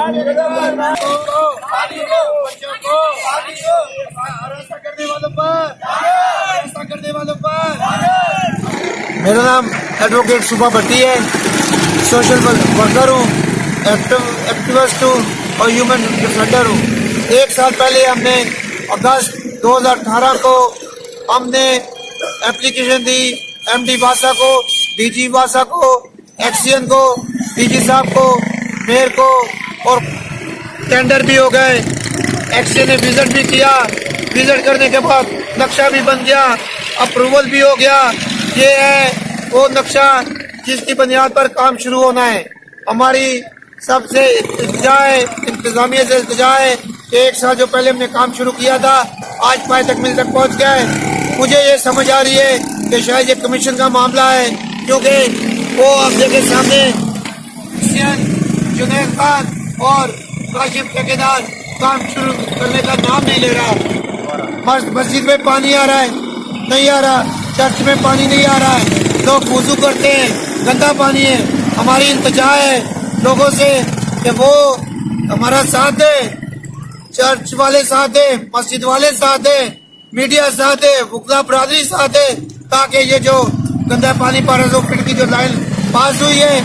मेरा नाम एडवोकेट सुबह भट्टी है। सोशल वर्कर हूँ, एक्टिविस्ट हूँ और ह्यूमन डिफेंडर हूँ। 1 साल पहले हमने अगस्त 2018 को हमने एप्लीकेशन दी एमडी वासा को, डीजी वासा को, एक्सीएन को, डीजी साहब को, मेयर को, और टेंडर भी हो गए। एक्सीएन ने विजिट भी किया। विजिट करने के बाद नक्शा भी बन गया, अप्रूवल भी हो गया। ये है वो नक्शा जिसकी बुनियाद पर काम शुरू होना है। हमारी सबसे इल्तिजा है, इंतजामिया से इल्तिजा है कि 1 साल जो पहले हमने काम शुरू किया था आज पाए तकमील तक पहुंच गए। मुझे ये समझ आ रही है कि शायद ये कमीशन का मामला है, क्योंकि वो आप देखे सामने जुनैद खान और काशिफ ठेकेदार काम शुरू करने का नाम नहीं ले रहा। मस्जिद में पानी आ रहा है, नहीं आ रहा। चर्च में पानी नहीं आ रहा है, लोग वुजू करते हैं, गंदा पानी है। हमारी इल्तिजा है लोगों से कि वो हमारा साथ दे, चर्च वाले साथ दे, मस्जिद वाले साथ दे, मीडिया साथ दे, वकला बरादरी साथ दे, ताकि ये जो गंदा पानी 1200 फीट की जो लाइन पास हुई है,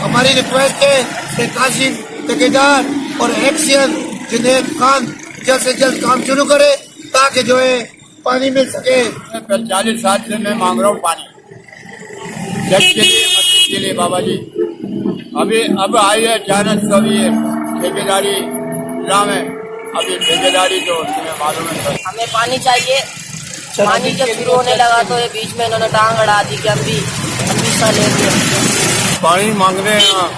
हमारी रिक्वेस्ट है कि काशिफ ठेकेदार और एक्सीएन जुनैद खान जल्द से जल्द काम शुरू करे ताकि जो है पानी मिल सके। 40 साल से मैं मांग रहा हूँ पानी, चर्च के लिए, मस्जिद के लिए। बाबा जी अभी अब आई है अचानक, सब ये ठेकेदारी नाम है। अभी ठेकेदारी जो तुम्हें मालूम है, हमें पानी चाहिए। पानी जब शुरू होने लगा तो ये बीच में इन्होंने टांग अड़ा दी कि हम भी हिस्सा लेंगे। पानी मांग रहे हैं,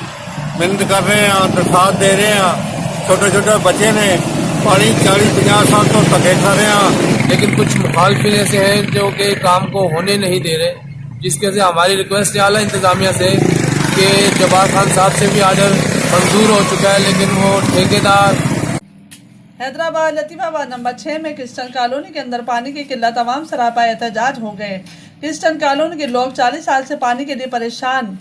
मिन्नत कर रहे हैं, दरखास्त दे रहे हैं। छोटे छोटे बच्चे ने पानी 40-50 साल तो धक्के खा रहे हैं, लेकिन कुछ मुखालफिन ऐसे हैं जो कि काम को होने नहीं दे रहे, जिसकी वजह से हमारी रिक्वेस्ट है आला इंतजामिया से कि जब्बार खान साहब से भी आर्डर मंजूर हो चुका है, लेकिन वो ठेकेदार। हैदराबाद लतीफाबाद नंबर 6 में क्रिस्टन कॉलोनी के अंदर पानी की किल्लत तमाम सरापा एहतजाज हो गए। क्रिस्टन कॉलोनी के लोग 40 साल से पानी के लिए परेशान।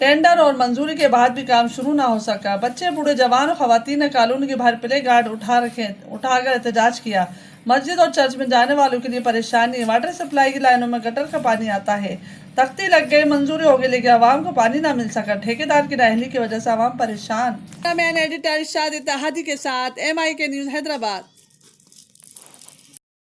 टेंडर और मंजूरी के बाद भी काम शुरू ना हो सका। बच्चे, बूढ़े, जवान और खवातीन ने कॉलोनी के बाहर प्ले गार्ड उठाकर एहतजाज किया। मस्जिद और चर्च में जाने वालों के लिए परेशानी। वाटर सप्लाई की लाइनों में गटर का पानी आता है। तख्ती लग गई, मंजूरी हो गई, लेकिन आवाम को पानी ना मिल सका। ठेकेदार की नाअहली की वजह से आवाम परेशान। मैं एडिटर इरशाद इत्तेहादी के साथ MIK न्यूज़ हैदराबाद।